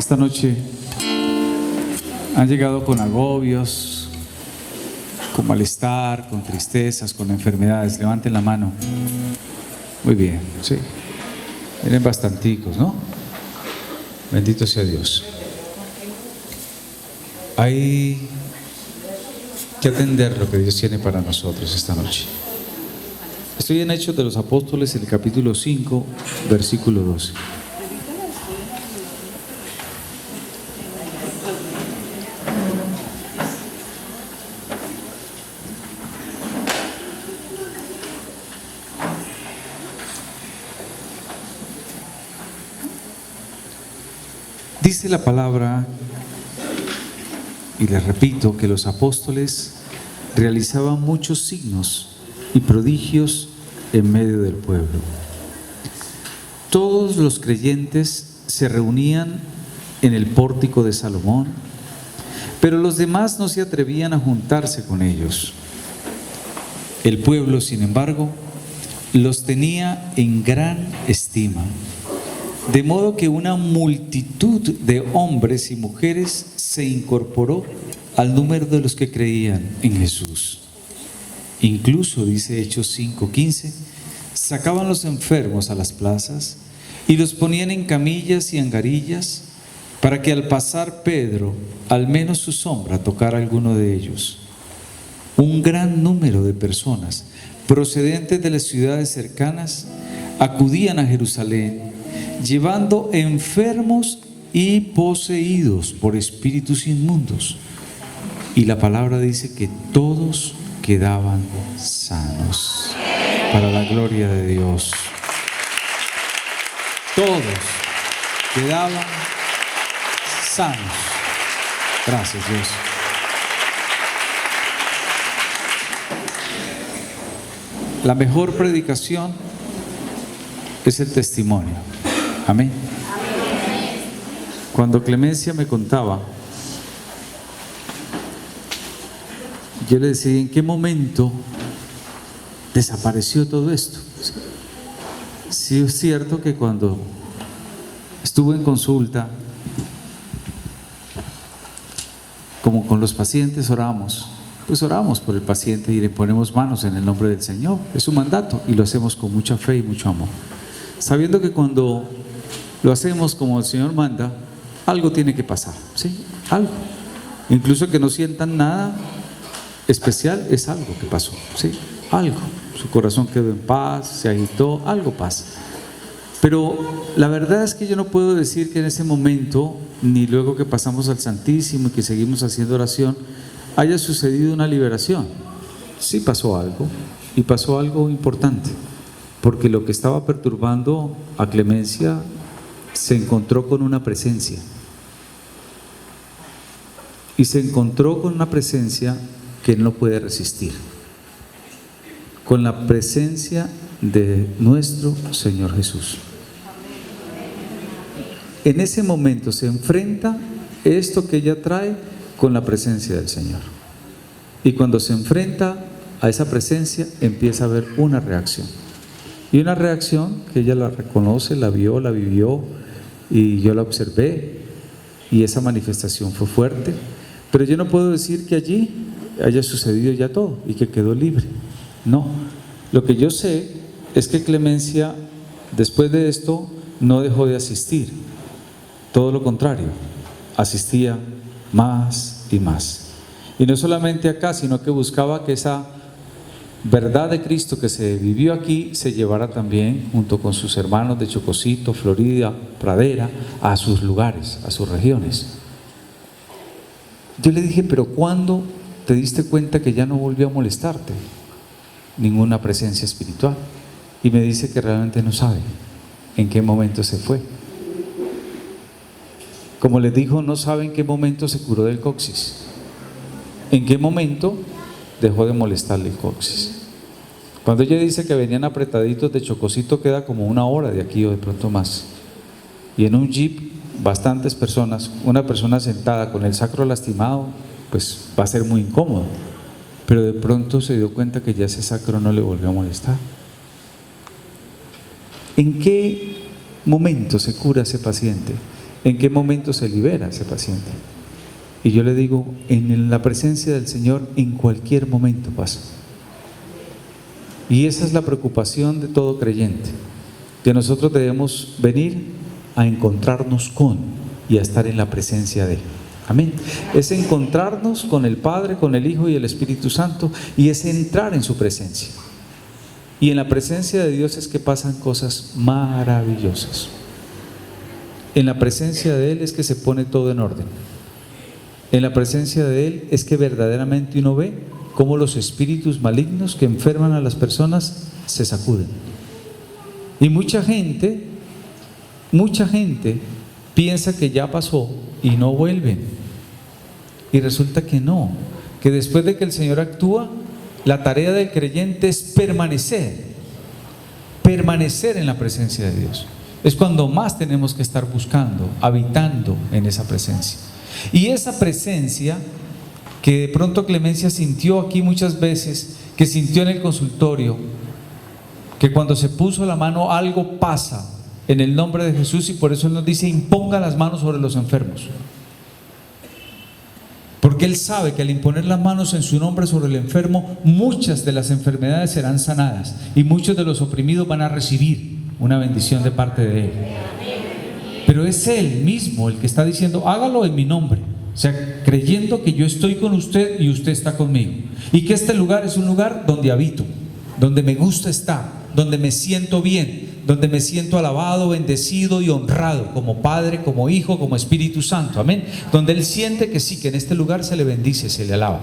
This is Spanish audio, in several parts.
Esta noche han llegado con agobios, con malestar, con tristezas, con enfermedades. Levanten la mano. Muy bien, sí. Miren bastanticos, ¿no? Bendito sea Dios. Hay que atender lo que Dios tiene para nosotros esta noche. Estoy en Hechos de los Apóstoles, el capítulo 5, versículo 12. Dice la palabra, y les repito, que los apóstoles realizaban muchos signos y prodigios en medio del pueblo. Todos los creyentes se reunían en el pórtico de Salomón, pero los demás no se atrevían a juntarse con ellos. El pueblo, sin embargo, los tenía en gran estima, de modo que una multitud de hombres y mujeres se incorporó al número de los que creían en Jesús. Incluso, dice Hechos 5:15, sacaban los enfermos a las plazas y los ponían en camillas y angarillas para que al pasar Pedro, al menos su sombra tocara a alguno de ellos. Un gran número de personas procedentes de las ciudades cercanas acudían a Jerusalén, llevando enfermos y poseídos por espíritus inmundos. Y la palabra dice que todos quedaban sanos, para la gloria de Dios. Todos quedaban sanos. Gracias, Dios. La mejor predicación es el testimonio. Amén. Cuando Clemencia me contaba, yo le decía, ¿en qué momento desapareció todo esto? Sí, es cierto que cuando estuve en consulta, como con los pacientes oramos, pues oramos por el paciente y le ponemos manos en el nombre del Señor. Es su mandato y lo hacemos con mucha fe y mucho amor, sabiendo que cuando lo hacemos como el Señor manda, algo tiene que pasar, ¿sí? Algo. Incluso que no sientan nada especial, es algo que pasó, ¿sí? Algo. Su corazón quedó en paz, se agitó, algo pasa. Pero la verdad es que yo no puedo decir que en ese momento, ni luego que pasamos al Santísimo y que seguimos haciendo oración, haya sucedido una liberación. Sí pasó algo, y pasó algo importante, porque lo que estaba perturbando a Clemencia se encontró con una presencia. Y se encontró con una presencia que él no puede resistir, con la presencia de nuestro Señor Jesús. En ese momento se enfrenta esto que ella trae con la presencia del Señor. Y cuando se enfrenta a esa presencia, empieza a haber una reacción. Y una reacción que ella la reconoce, la vio, la vivió, y yo la observé, y esa manifestación fue fuerte. Pero yo no puedo decir que allí haya sucedido ya todo y que quedó libre. No. Lo que yo sé es que Clemencia, después de esto, no dejó de asistir. Todo lo contrario, asistía más y más. Y no solamente acá, sino que buscaba que esa verdad de Cristo que se vivió aquí se llevara también junto con sus hermanos de Chocosito, Florida, Pradera, a sus lugares, a sus regiones. Yo le dije, pero ¿cuándo te diste cuenta que ya no volvió a molestarte ninguna presencia espiritual? Y me dice que realmente no sabe en qué momento se fue. Como les dijo, no sabe en qué momento se curó del coxis, en qué momento dejó de molestarle el coxis. Cuando ella dice que venían apretaditos de Chocosito, queda como 1 hora de aquí o de pronto más, y en un jeep bastantes personas, una persona sentada con el sacro lastimado, pues va a ser muy incómodo. Pero de pronto se dio cuenta que ya ese sacro no le volvió a molestar. ¿En qué momento se cura ese paciente? ¿En qué momento se libera ese paciente? Y yo le digo, en la presencia del Señor, en cualquier momento pasa. Y esa es la preocupación de todo creyente, que nosotros debemos venir a encontrarnos con y a estar en la presencia de Él. Amén. Es encontrarnos con el Padre, con el Hijo y el Espíritu Santo, y es entrar en su presencia. Y en la presencia de Dios es que pasan cosas maravillosas. En la presencia de Él es que se pone todo en orden. En la presencia de Él es que verdaderamente uno ve cómo los espíritus malignos que enferman a las personas se sacuden. Y mucha gente piensa que ya pasó y no vuelven. Y resulta que no, que después de que el Señor actúa, la tarea del creyente es permanecer en la presencia de Dios. Es cuando más tenemos que estar buscando, habitando en esa presencia. Y esa presencia que de pronto Clemencia sintió aquí muchas veces, que sintió en el consultorio, que cuando se puso la mano algo pasa en el nombre de Jesús, y por eso Él nos dice: imponga las manos sobre los enfermos. Porque Él sabe que al imponer las manos en su nombre sobre el enfermo, muchas de las enfermedades serán sanadas y muchos de los oprimidos van a recibir una bendición de parte de Él. Pero es Él mismo el que está diciendo: hágalo en mi nombre. O sea, creyendo que yo estoy con usted y usted está conmigo. Y que este lugar es un lugar donde habito, donde me gusta estar, donde me siento bien, donde me siento alabado, bendecido y honrado como Padre, como Hijo, como Espíritu Santo. Amén. Donde Él siente que sí, que en este lugar se le bendice, se le alaba.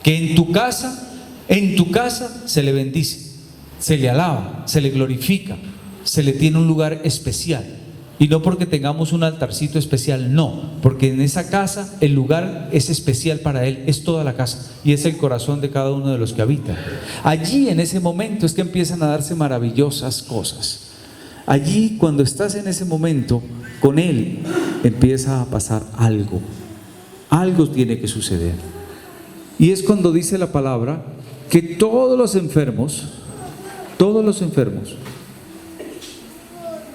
Que en tu casa se le bendice, se le alaba, se le glorifica, se le tiene un lugar especial. Y no porque tengamos un altarcito especial, no, porque en esa casa el lugar es especial para Él, es toda la casa y es el corazón de cada uno de los que habitan. Allí en ese momento es que empiezan a darse maravillosas cosas. Allí, cuando estás en ese momento con Él, empieza a pasar algo tiene que suceder. Y es cuando dice la palabra que todos los enfermos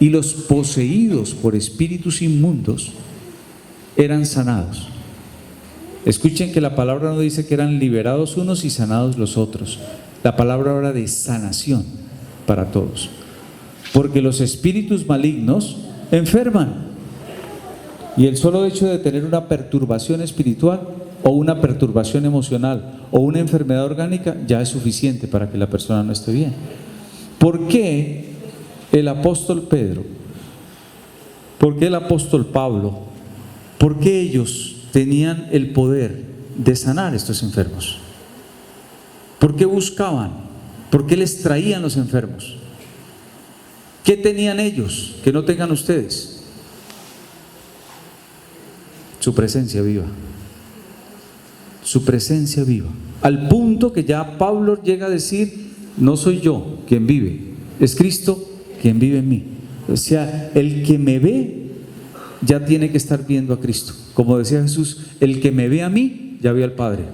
y los poseídos por espíritus inmundos eran sanados. Escuchen que la palabra no dice que eran liberados unos y sanados los otros. La palabra habla de sanación para todos. Porque los espíritus malignos enferman. Y el solo hecho de tener una perturbación espiritual o una perturbación emocional o una enfermedad orgánica ya es suficiente para que la persona no esté bien. ¿Por qué el apóstol Pedro? ¿Por qué el apóstol Pablo? ¿Por qué ellos tenían el poder de sanar a estos enfermos? ¿Por qué buscaban? ¿Por qué les traían los enfermos? ¿Qué tenían ellos que no tengan ustedes? Su presencia viva. Su presencia viva. Al punto que ya Pablo llega a decir: no soy yo quien vive, es Cristo quien vive en mí. O sea, el que me ve ya tiene que estar viendo a Cristo. Como decía Jesús: el que me ve a mí ya ve al Padre.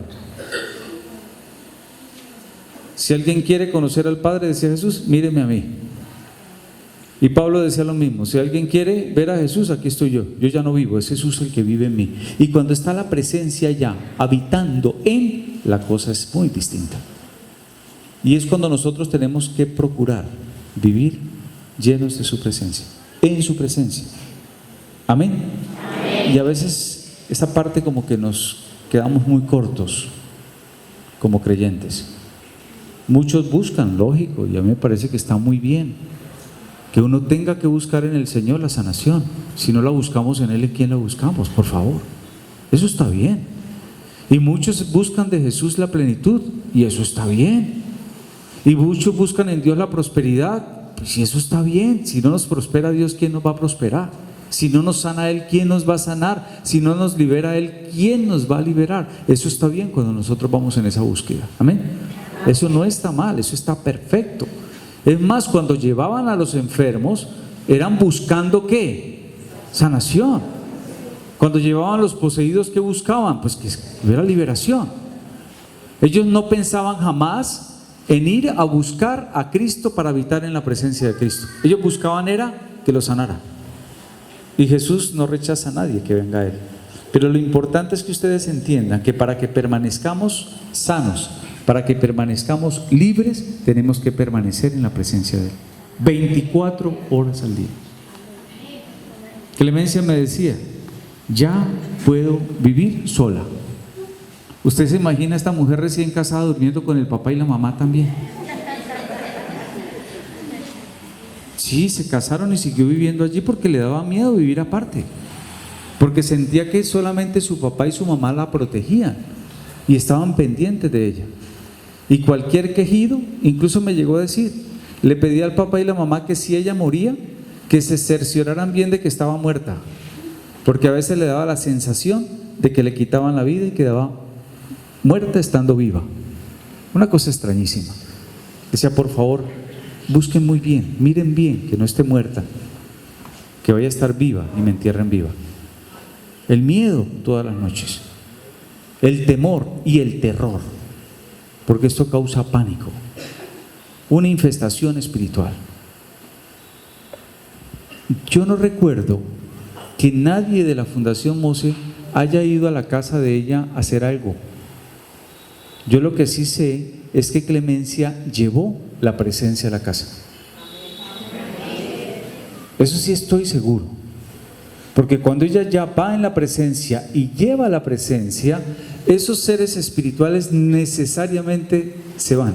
Si alguien quiere conocer al Padre, decía Jesús, míreme a mí. Y Pablo decía lo mismo: si alguien quiere ver a Jesús, aquí estoy yo ya no vivo, es Jesús el que vive en mí. Y cuando está la presencia ya habitando en, la cosa es muy distinta. Y es cuando nosotros tenemos que procurar vivir llenos de su presencia, en su presencia. Amén. Amén. Y a veces esa parte como que nos quedamos muy cortos como creyentes. Muchos buscan, lógico, y a mí me parece que está muy bien que uno tenga que buscar en el Señor la sanación. Si no la buscamos en Él, ¿en quién la buscamos? Por favor, eso está bien. Y muchos buscan de Jesús la plenitud, y eso está bien. Y muchos buscan en Dios la prosperidad, pues si eso está bien. Si no nos prospera Dios, ¿quién nos va a prosperar? Si no nos sana Él, ¿quién nos va a sanar? Si no nos libera Él, ¿quién nos va a liberar? Eso está bien cuando nosotros vamos en esa búsqueda. Amén. Eso no está mal, eso está perfecto. Es más, cuando llevaban a los enfermos, eran buscando ¿qué? Sanación. Cuando llevaban a los poseídos, ¿qué buscaban? Pues que hubiera liberación. Ellos no pensaban jamás en ir a buscar a Cristo para habitar en la presencia de Cristo. Ellos buscaban era que lo sanara. Y Jesús no rechaza a nadie que venga a Él. Pero lo importante es que ustedes entiendan que para que permanezcamos sanos, para que permanezcamos libres, tenemos que permanecer en la presencia de Él. 24 horas al día. Clemencia me decía, ya puedo vivir sola. ¿Usted se imagina a esta mujer recién casada durmiendo con el papá y la mamá también? Sí, se casaron y siguió viviendo allí porque le daba miedo vivir aparte, porque sentía que solamente su papá y su mamá la protegían y estaban pendientes de ella. Y cualquier quejido, incluso me llegó a decir, le pedía al papá y la mamá que si ella moría, que se cercioraran bien de que estaba muerta, porque a veces le daba la sensación de que le quitaban la vida y quedaba muerta estando viva. Una cosa extrañísima. Decía, por favor, busquen muy bien, miren bien que no esté muerta, que vaya a estar viva y me entierren viva. El miedo todas las noches, el temor y el terror, porque esto causa pánico, una infestación espiritual. Yo no recuerdo que nadie de la Fundación Mose haya ido a la casa de ella a hacer algo. Yo lo que sí sé es que Clemencia llevó la presencia a la casa. Eso sí estoy seguro. Porque cuando ella ya va en la presencia y lleva la presencia, esos seres espirituales necesariamente se van.